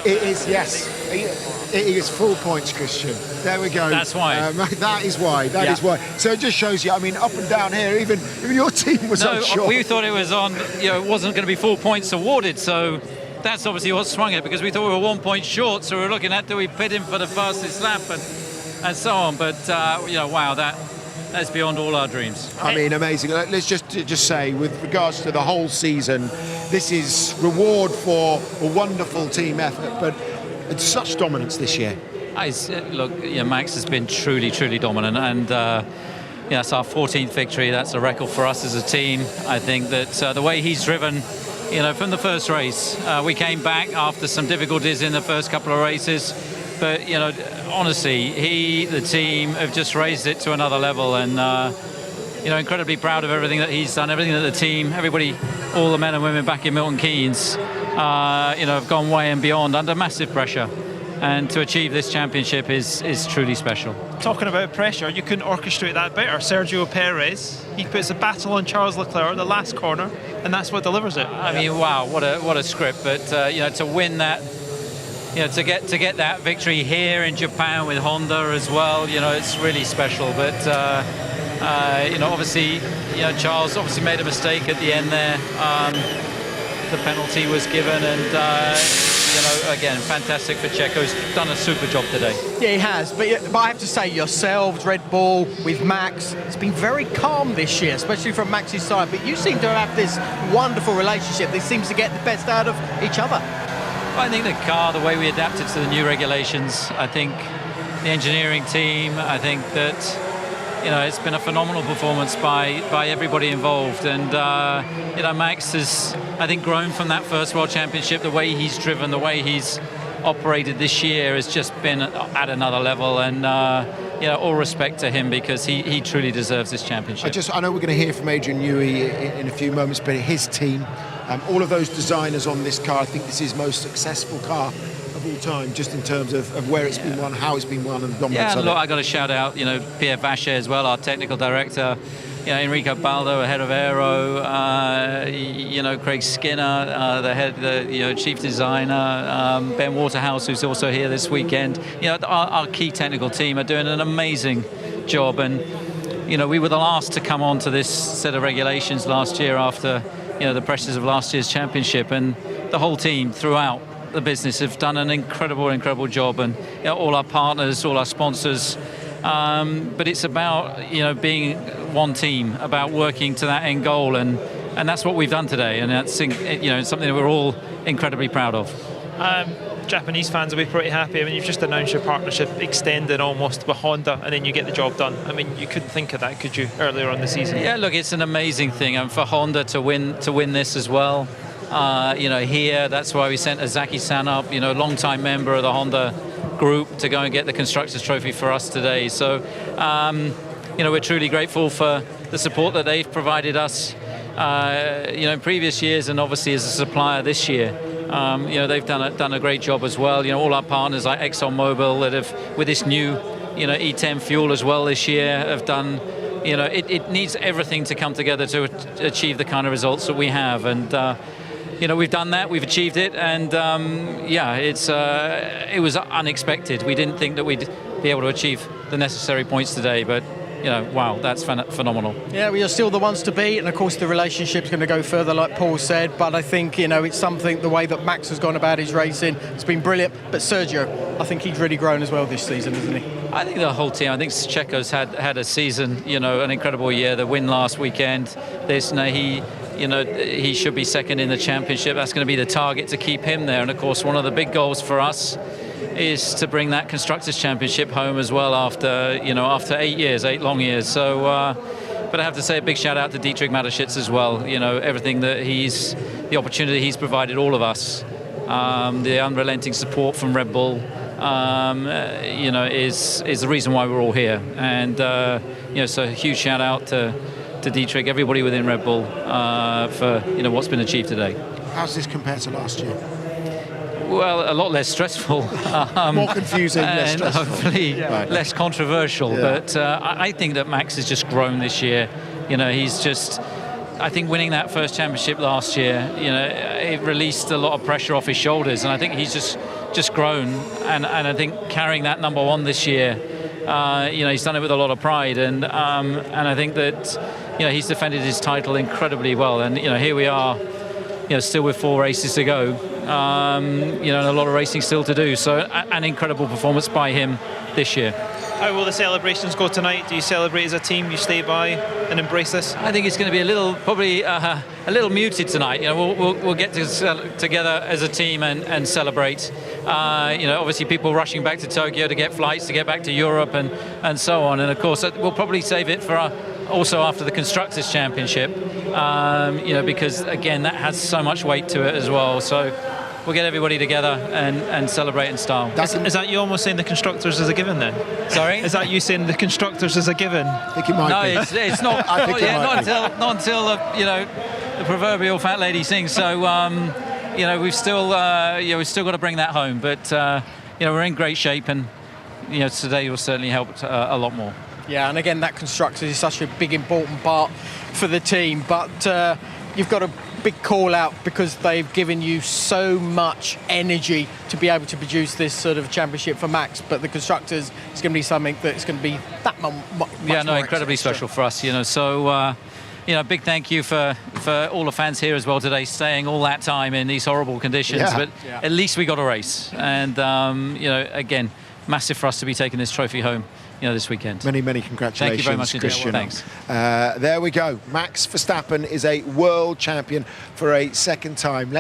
It is, yes. It is full points, Christian. There we go. That's why. That is why. That is why. So it just shows you, I mean, up and down here, even your team was unsure. We thought it was on, it wasn't going to be full points awarded, so that's obviously what swung it, because we thought we were 1 point short, so we were looking at, do we pit him for the fastest lap and so on. But, wow, that's beyond all our dreams. I mean, amazing. Let's just say, with regards to the whole season, this is reward for a wonderful team effort, but it's such dominance this year. Max has been truly, truly dominant, and it's our 14th victory. That's a record for us as a team. I think that the way he's driven, from the first race, we came back after some difficulties in the first couple of races, but honestly, the team have just raised it to another level, and incredibly proud of everything that he's done, everything that the team, everybody, all the men and women back in Milton Keynes, have gone way and beyond under massive pressure. And to achieve this championship is truly special. Talking about pressure, you couldn't orchestrate that better. Sergio Perez, he puts a battle on Charles Leclerc, the last corner, and that's what delivers it. I mean, wow, what a script! But to win that, to get that victory here in Japan with Honda as well, it's really special. But obviously, Charles obviously made a mistake at the end there. The penalty was given, and again, fantastic for Checo. He's done a super job today. Yeah, he has. But I have to say, yourselves, Red Bull, with Max, it's been very calm this year, especially from Max's side. But you seem to have this wonderful relationship that seems to get the best out of each other. Well, I think the car, the way we adapted to the new regulations, I think the engineering team, I think that it's been a phenomenal performance by everybody involved, and Max has, I think, grown from that first World Championship. The way he's driven, the way he's operated this year has just been at another level, and all respect to him, because he truly deserves this championship. I know we're going to hear from Adrian Newey in a few moments, but his team, all of those designers on this car, I think this is his most successful car of all time, just in terms of where it's been won, how it's been won, and the dominance of it. I got to shout out, Pierre Vacher as well, our technical director, Enrico Baldo, head of Aero, Craig Skinner, the chief designer, Ben Waterhouse, who's also here this weekend. Our key technical team are doing an amazing job, and we were the last to come on to this set of regulations last year after the pressures of last year's championship, and the whole team throughout the business have done an incredible job, and all our partners, all our sponsors. But it's about being one team, about working to that end goal, and that's what we've done today, and that's something that we're all incredibly proud of. Japanese fans will be pretty happy. I mean, you've just announced your partnership extended almost with Honda, and then you get the job done. I mean, you couldn't think of that, could you, earlier on the season? Yeah, look, it's an amazing thing, and for Honda to win this as well. Here, that's why we sent Azaki San up, long-time member of the Honda group, to go and get the Constructors' Trophy for us today. So, we're truly grateful for the support that they've provided us, in previous years, and obviously as a supplier this year. They've done a great job as well. All our partners like ExxonMobil that have, with this new, E10 fuel as well this year, have done. It needs everything to come together to achieve the kind of results that we have, and we've done that, we've achieved it, and it was unexpected. We didn't think that we'd be able to achieve the necessary points today, but wow, that's phenomenal. Yeah, well, you're still the ones to beat, and of course the relationship's going to go further, like Paul said, but I think, it's something, the way that Max has gone about his racing, it's been brilliant. But Sergio, I think he's really grown as well this season, hasn't he? I think the whole team, I think Checo's had a season, an incredible year. The win last weekend, he should be second in the championship. That's going to be the target, to keep him there. And of course, one of the big goals for us is to bring that Constructors' Championship home as well after 8 long years. So, but I have to say a big shout out to Dietrich Mateschitz as well. Everything that the opportunity he's provided all of us, the unrelenting support from Red Bull, is the reason why we're all here. And so a huge shout out to Dietrich, everybody within Red Bull, for what's been achieved today. How's this compared to last year? Well, a lot less stressful. More confusing, less stressful. Hopefully less controversial. Yeah. But I think that Max has just grown this year. He's just, I think winning that first championship last year, it released a lot of pressure off his shoulders. And I think he's just just grown, and I think carrying that number 1 this year, he's done it with a lot of pride, and I think that he's defended his title incredibly well, and here we are, still with 4 races to go, and a lot of racing still to do. So an incredible performance by him this year. How will the celebrations go tonight? Do you celebrate as a team? You stay by and embrace this? I think it's going to be probably a little muted tonight. We'll get together as a team and celebrate. Obviously people rushing back to Tokyo to get flights to get back to Europe and so on. And of course, we'll probably save it for also after the Constructors' Championship, because again that has so much weight to it as well. So we'll get everybody together and celebrate in style. Is that you almost saying the Constructors is a given then? Sorry? Is that you saying the Constructors is a given? I think it might be. No, it's not. I think not until the proverbial fat lady sings. So we've still got to bring that home. But we're in great shape, and today will certainly help a lot more. Yeah, and again, that Constructors is such a big, important part for the team. But you've got a big call out because they've given you so much energy to be able to produce this sort of championship for Max. But the Constructors is going to be something that's going to be that much more incredibly extra. special for us. So big thank you for all the fans here as well today, staying all that time in these horrible conditions. Yeah. But at least we got a race, and again, massive for us to be taking this trophy home this weekend. Many congratulations. Thank you very much indeed. Christian. Thanks. There we go. Max Verstappen is a world champion for a second time.